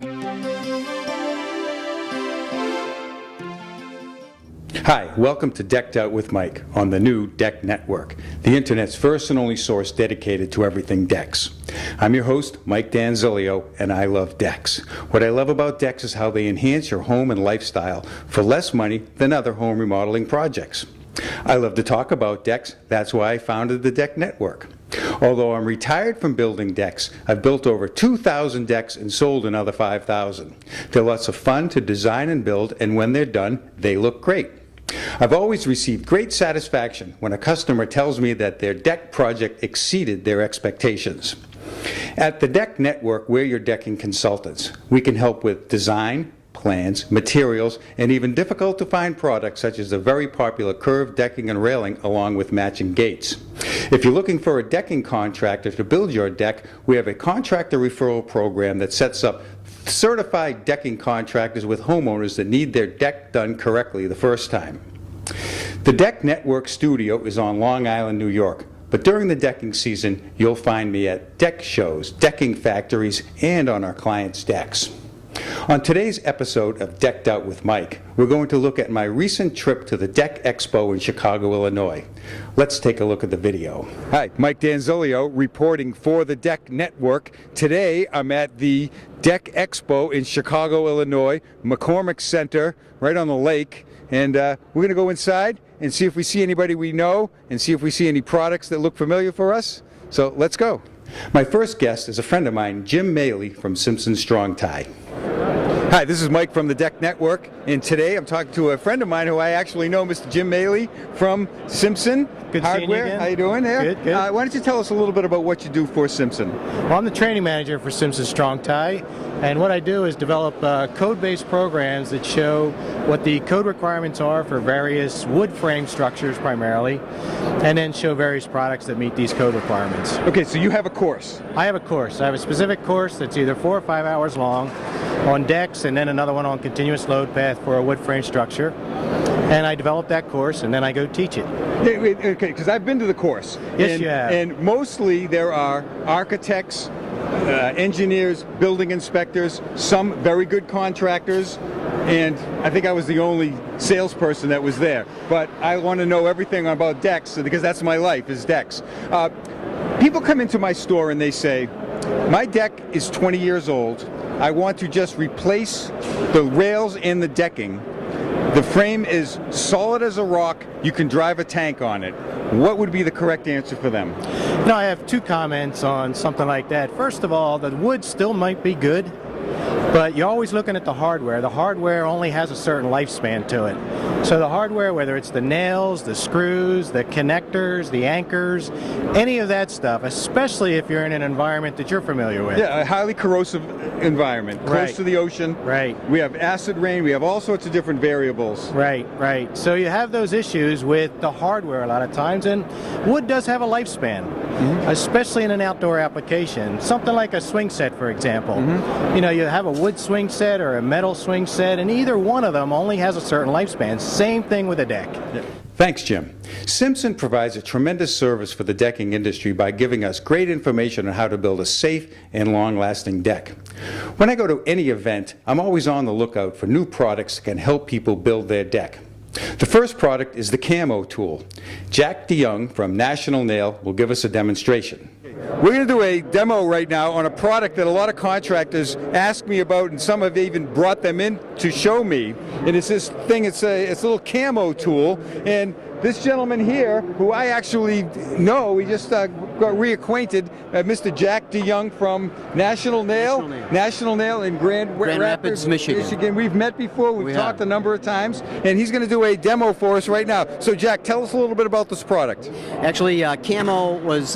Hi, welcome to Decked Out with Mike on the new Deck Network, the internet's first and only source dedicated to everything decks. I'm your host, Mike Danzilio, and I love decks. What I love about decks is how they enhance your home and lifestyle for less money than other home remodeling projects. I love to talk about decks, that's why I founded the Deck Network. Although I'm retired from building decks, I've built over 2,000 decks and sold another 5,000. They're lots of fun to design and build, and when they're done, they look great. I've always received great satisfaction when a customer tells me that their deck project exceeded their expectations. At the Deck Network, we're your decking consultants. We can help with design, plans, materials, and even difficult to find products such as the very popular curved decking and railing along with matching gates. If you're looking for a decking contractor to build your deck, we have a contractor referral program that sets up certified decking contractors with homeowners that need their deck done correctly the first time. The Deck Network studio is on Long Island, New York, but during the decking season, you'll find me at deck shows, decking factories, and on our clients' decks. On today's episode of Decked Out with Mike, we're going to look at my recent trip to the Deck Expo in Chicago, Illinois. Let's take a look at the video. Hi, Mike Danzilio reporting for the Deck Network. Today I'm at the Deck Expo in Chicago, Illinois, McCormick Center, right on the lake. And we're going to go inside and see if we see anybody we know and see if we see any products that look familiar for us. So let's go. My first guest is a friend of mine, Jim Maley from Simpson Strong Tie. Hi, this is Mike from the Deck Network, and today I'm talking to a friend of mine who I actually know, Mr. Jim Maley from Simpson Good Hardware. Seeing you again. How you doing there? Good, good. Why don't you tell us a little bit about what you do for Simpson? Well, I'm the training manager for Simpson Strong Tie, and what I do is develop code-based programs that show what the code requirements are for various wood frame structures primarily, and then show various products that meet these code requirements. Okay, so you have a course. I have a course. I have a specific course that's either 4 or 5 hours long on decks, and then another one on continuous load path for a wood frame structure. And I develop that course, and then I go teach it. Okay, because I've been to the course. Yes, you have. And mostly there are architects, engineers, building inspectors, some very good contractors, and I think I was the only salesperson that was there. But I want to know everything about decks, because that's my life, is decks. People come into my store and they say, my deck is 20 years old. I want to just replace the rails and the decking. The frame is solid as a rock. You can drive a tank on it. What would be the correct answer for them? Now, I have 2 comments on something like that. First of all, the wood still might be good, but you're always looking at the hardware. The hardware only has a certain lifespan to it. So the hardware, whether it's the nails, the screws, the connectors, the anchors, any of that stuff, especially if you're in an environment that you're familiar with. Yeah, a highly corrosive environment, close Right. to the ocean. Right. We have acid rain. We have all sorts of different variables. Right, right. So you have those issues with the hardware a lot of times, and wood does have a lifespan, especially in an outdoor application. Something like a swing set, for example. You know, you have a wood swing set or a metal swing set, and either one of them only has a certain lifespan. Same thing with a deck. Yeah. Thanks, Jim. Simpson provides a tremendous service for the decking industry by giving us great information on how to build a safe and long-lasting deck. When I go to any event, I'm always on the lookout for new products that can help people build their deck. The first product is the Camo tool. Jack DeYoung from National Nail will give us a demonstration. We're going to do a demo right now on a product that a lot of contractors ask me about, and some have even brought them in to show me. And it's this thing, it's a little Camo tool, and this gentleman here, who I actually know, we just got reacquainted, Mr. Jack DeYoung from National Nail in Grand Rapids, Michigan. We've met before, we've talked a number of times, and he's going to do a demo for us right now. So Jack, tell us a little bit about this product. Actually, Camo was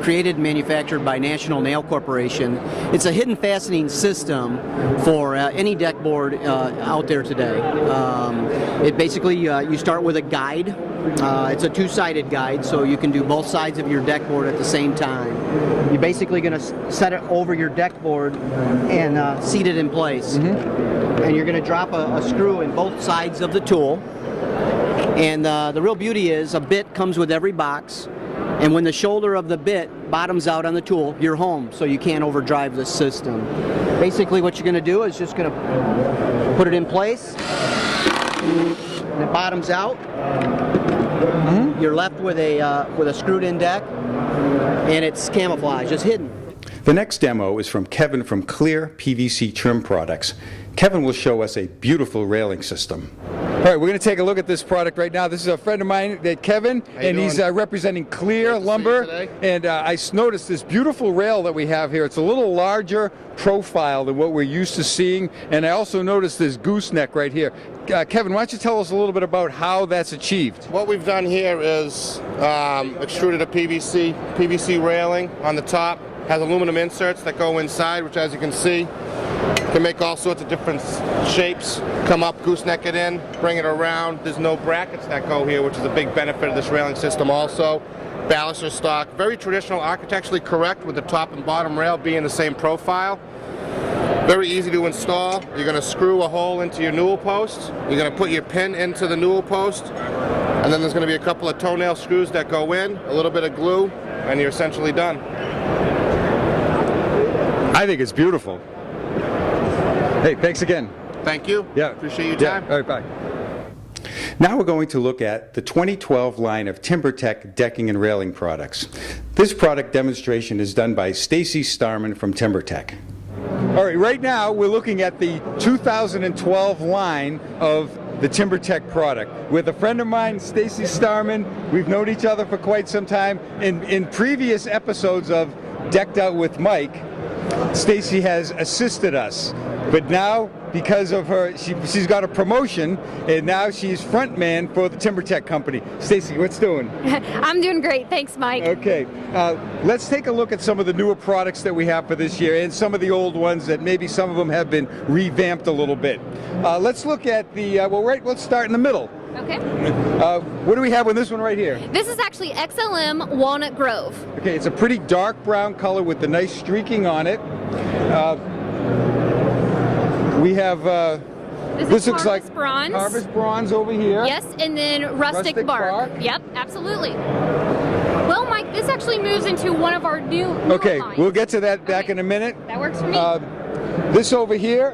created and manufactured by National Nail Corporation. It's a hidden fastening system for any deck board out there today. It basically, you start with a guide. It's a 2-sided guide, so you can do both sides of your deck board at the same time. You're basically going to set it over your deck board and seat it in place. And you're going to drop a screw in both sides of the tool. And the real beauty is a bit comes with every box. And when the shoulder of the bit bottoms out on the tool, you're home, so you can't overdrive the system. Basically what you're going to do is just going to put it in place, and it bottoms out. You're left with a screwed-in deck, and it's camouflage, it's hidden. The next demo is from Kevin from Kleer PVC Trim Products. Kevin will show us a beautiful railing system. All right, we're going to take a look at this product right now. This is a friend of mine, Kevin, and he's representing Kleer Lumber. And I noticed this beautiful rail that we have here. It's a little larger profile than what we're used to seeing. And I also noticed this gooseneck right here. Kevin, why don't you tell us a little bit about how that's achieved? What we've done here is extruded a PVC railing on the top. Has aluminum inserts that go inside, which, as you can see, can make all sorts of different shapes. Come up, gooseneck it in, bring it around. There's no brackets that go here, which is a big benefit of this railing system also. Baluster stock, very traditional, architecturally correct, with the top and bottom rail being the same profile. Very easy to install. You're going to screw a hole into your newel post. You're going to put your pin into the newel post, and then there's going to be a couple of toenail screws that go in, a little bit of glue, and you're essentially done. I think it's beautiful. Hey, thanks again. Thank you. Yeah. Appreciate your time. All right, bye. Now we're going to look at the 2012 line of Timbertech decking and railing products. This product demonstration is done by Stacy Starman from Timbertech. All right now we're looking at the 2012 line of the Timbertech product. With a friend of mine, Stacy Starman. We've known each other for quite some time. In previous episodes of Decked Out with Mike, Stacy has assisted us, but now because of her, she's got a promotion, and now she's front man for the Timbertech company. Stacy, what's doing? I'm doing great, thanks, Mike. Okay, let's take a look at some of the newer products that we have for this year, and some of the old ones that maybe some of them have been revamped a little bit. Let's look at the let's start in the middle. Okay. What do we have on this one right here? This is actually XLM Walnut Grove. Okay, it's a pretty dark brown color with the nice streaking on it. We have This looks like Harvest Bronze. Harvest Bronze over here. Yes, and then Rustic Bark. Yep, absolutely. Well, Mike, this actually moves into one of our newer lines. We'll get to that back in a minute. That works for me. This over here,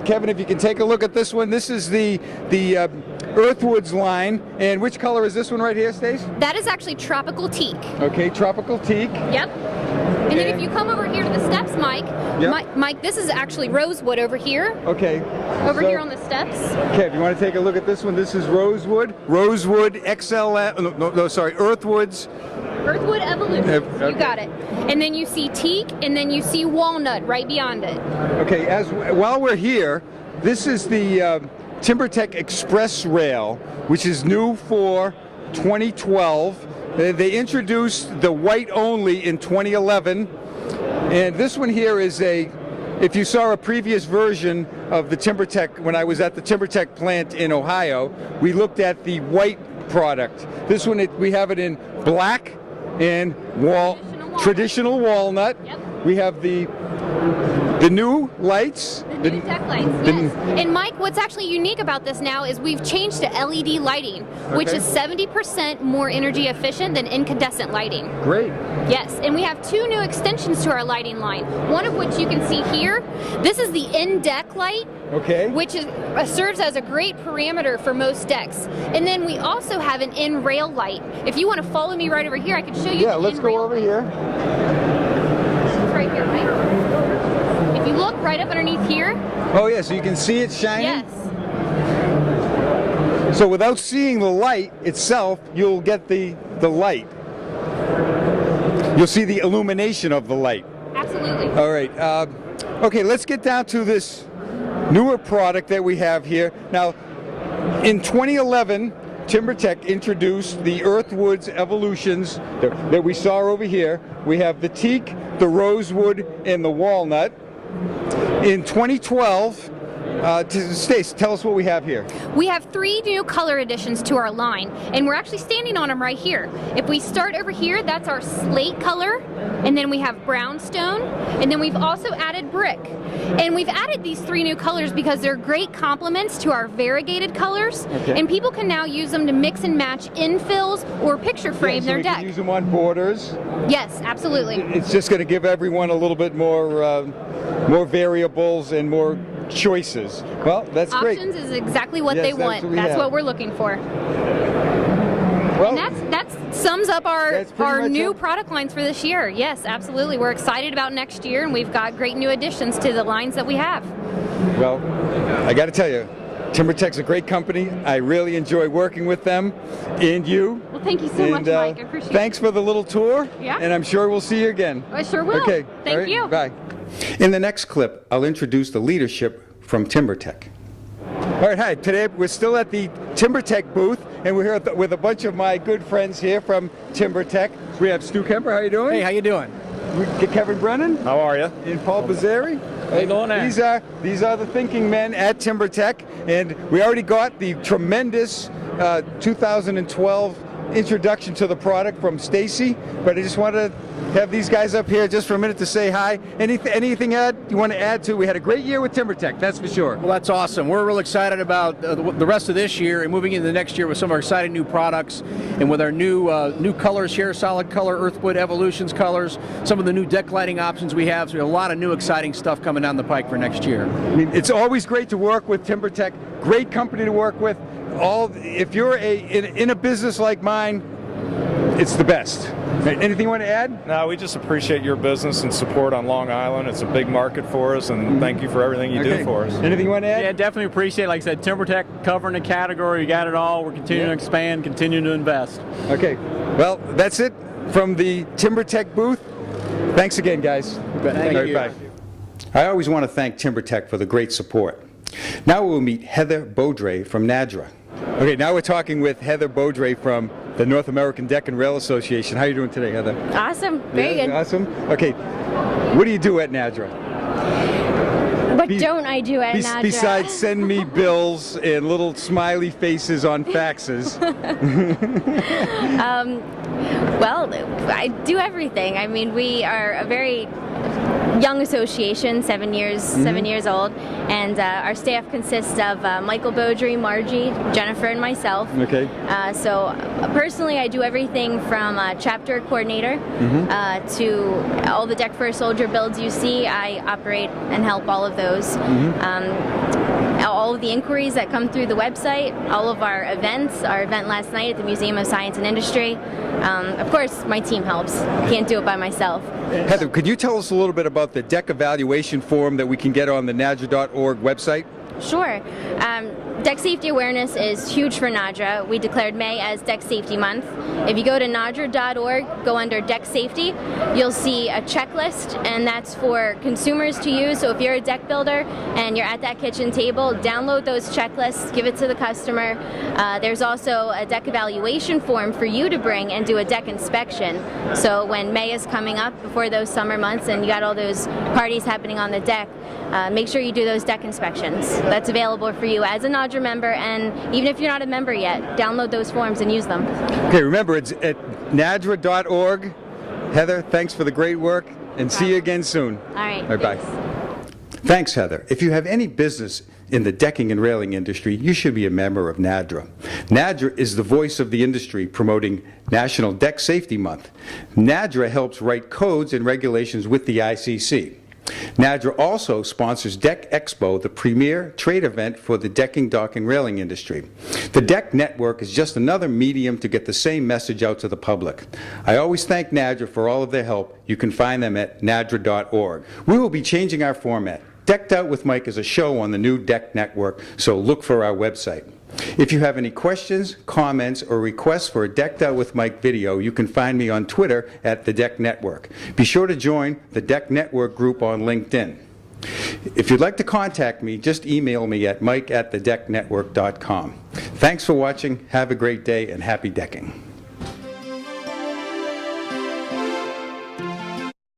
Kevin, if you can take a look at this one, this is the Earthwoods line. And which color is this one right here, Stace? That is actually Tropical Teak. Okay, Tropical Teak. Yep. And then if you come over here to the steps, Mike, Yep. Mike, this is actually Rosewood over here. Okay. Over here on the steps. Kev, you want to take a look at this one? This is Rosewood. Rosewood Earthwoods. Earthwood Evolution. Okay. You got it. And then you see teak, and then you see walnut right beyond it. Okay, while we're here, this is the Timbertech Express Rail, which is new for 2012. They introduced the white only in 2011, and this one here is if you saw a previous version of the Timbertech, when I was at the Timbertech plant in Ohio, we looked at the white product. This one, we have it in black and traditional walnut. Yep. We have the new lights. The new deck lights, yes. And Mike, what's actually unique about this now is we've changed to LED lighting, which is 70% more energy efficient than incandescent lighting. Great. Yes, and we have two new extensions to our lighting line. One of which you can see here. This is the in-deck light, which serves as a great parameter for most decks. And then we also have an in-rail light. If you want to follow me right over here, I can show you. Yeah, let's go over here. This is right here, Mike. If you look right up underneath here. Oh yeah, so you can see it shining? Yes. So without seeing the light itself, you'll get the light. You'll see the illumination of the light. Absolutely. All right. Okay, let's get down to this newer product that we have here. Now, in 2011, Timbertech introduced the Earthwoods Evolutions that we saw over here. We have the teak, the rosewood, and the walnut. In 2012, Stace, tell us what we have here. We have three new color additions to our line, and we're actually standing on them right here. If we start over here, that's our slate color. and then we have brownstone, and then we've also added brick. And we've added these 3 new colors because they're great complements to our variegated colors, and people can now use them to mix and match infills or picture frame their we deck. can use them on borders. Yes, absolutely. It's just going to give everyone a little bit more variables and more choices. Well, that's great. Options is exactly what Yes, they that's want. what we That's have. what we're looking for. Well, And that sums up That's pretty our much new it. product lines for this year. Yes, absolutely. We're excited about next year, and we've got great new additions to the lines that we have. well, I got to tell you, Timbertech's a great company. I really enjoy working with them and you. Well, thank you so much, Mike. I appreciate Thanks for the little tour. Yeah. And I'm sure we'll see you again. I sure will. Okay. Thank all right, you. Bye. In the next clip, I'll introduce the leadership from Timbertech. All right, hi. Today we're still at the Timbertech booth, and we're here with a bunch of my good friends here from Timbertech. We have Stu Kemper. How you doing? Hey, how you doing? We get Kevin Brennan How are you? and Paul Bazzari. How you doing there? These are the thinking men at Timbertech, and we already got the tremendous 2012 introduction to the product from Stacy. But I just wanted to have these guys up here just for a minute to say hi. Anything you want to add to? We had a great year with Timbertech, that's for sure. Well, that's awesome. We're real excited about the rest of this year and moving into the next year with some of our exciting new products and with our new colors here, solid color, Earthwood Evolutions colors, some of the new deck lighting options we have. So we have a lot of new exciting stuff coming down the pike for next year. I mean, it's always great to work with Timbertech. Great company to work with. If you're in a business like mine, it's the best. Anything you want to add? No, we just appreciate your business and support on Long Island. It's a big market for us, and thank you for everything you do for us. Anything you want to add? Yeah, definitely appreciate it. Like I said, Timbertech covering the category. We got it all. We're continuing to expand, continuing to invest. Okay. Well, that's it from the Timbertech booth. Thanks again, guys. Thank All right, you. bye. I always want to thank Timbertech for the great support. Now we'll meet Heather Beaudre from NADRA. Okay, now we're talking with Heather Beaudre from the North American Deck and Rail Association. How are you doing today, Heather? Awesome. Very Yeah, good. Awesome. Okay. What do you do at NADRA? What don't I do at NADRA? Besides send me bills and little smiley faces on faxes. Well, I do everything. I mean, we are a very young association, 7 years old, and our staff consists of Michael Beaudry, Margie, Jennifer, and myself. Okay. So personally, I do everything from chapter coordinator to all the Deck for a Soldier builds you see. I operate and help all of those. All of the inquiries that come through the website, all of our events, our event last night at the Museum of Science and Industry. Of course, my team helps. Can't do it by myself. Heather, could you tell us a little bit about the deck evaluation form that we can get on the nadra.org website? Sure. Deck safety awareness is huge for NADRA. We declared May as Deck Safety Month. If you go to nadra.org, go under Deck Safety, you'll see a checklist, and that's for consumers to use. So if you're a deck builder and you're at that kitchen table, download those checklists, give it to the customer. There's also a deck evaluation form for you to bring and do a deck inspection. So when May is coming up before those summer months and you got all those parties happening on the deck, make sure you do those deck inspections. That's available for you as a NADRA member, and even if you're not a member yet, download those forms and use them. Okay, remember, it's at nadra.org. Heather, thanks for the great work, and see you again soon. All right. All right, bye. Thanks, Heather. If you have any business in the decking and railing industry, you should be a member of NADRA. NADRA is the voice of the industry promoting National Deck Safety Month. NADRA helps write codes and regulations with the ICC. NADRA also sponsors Deck Expo, the premier trade event for the decking, dock, and railing industry. The Deck Network is just another medium to get the same message out to the public. I always thank NADRA for all of their help. You can find them at nadra.org. We will be changing our format. Decked Out with Mike is a show on the new Deck Network, so look for our website. If you have any questions, comments, or requests for a Decked Out with Mike video, you can find me on Twitter at The Deck Network. Be sure to join the Deck Network group on LinkedIn. If you'd like to contact me, just email me at mike@thedecknetwork.com. Thanks for watching, have a great day, and happy decking.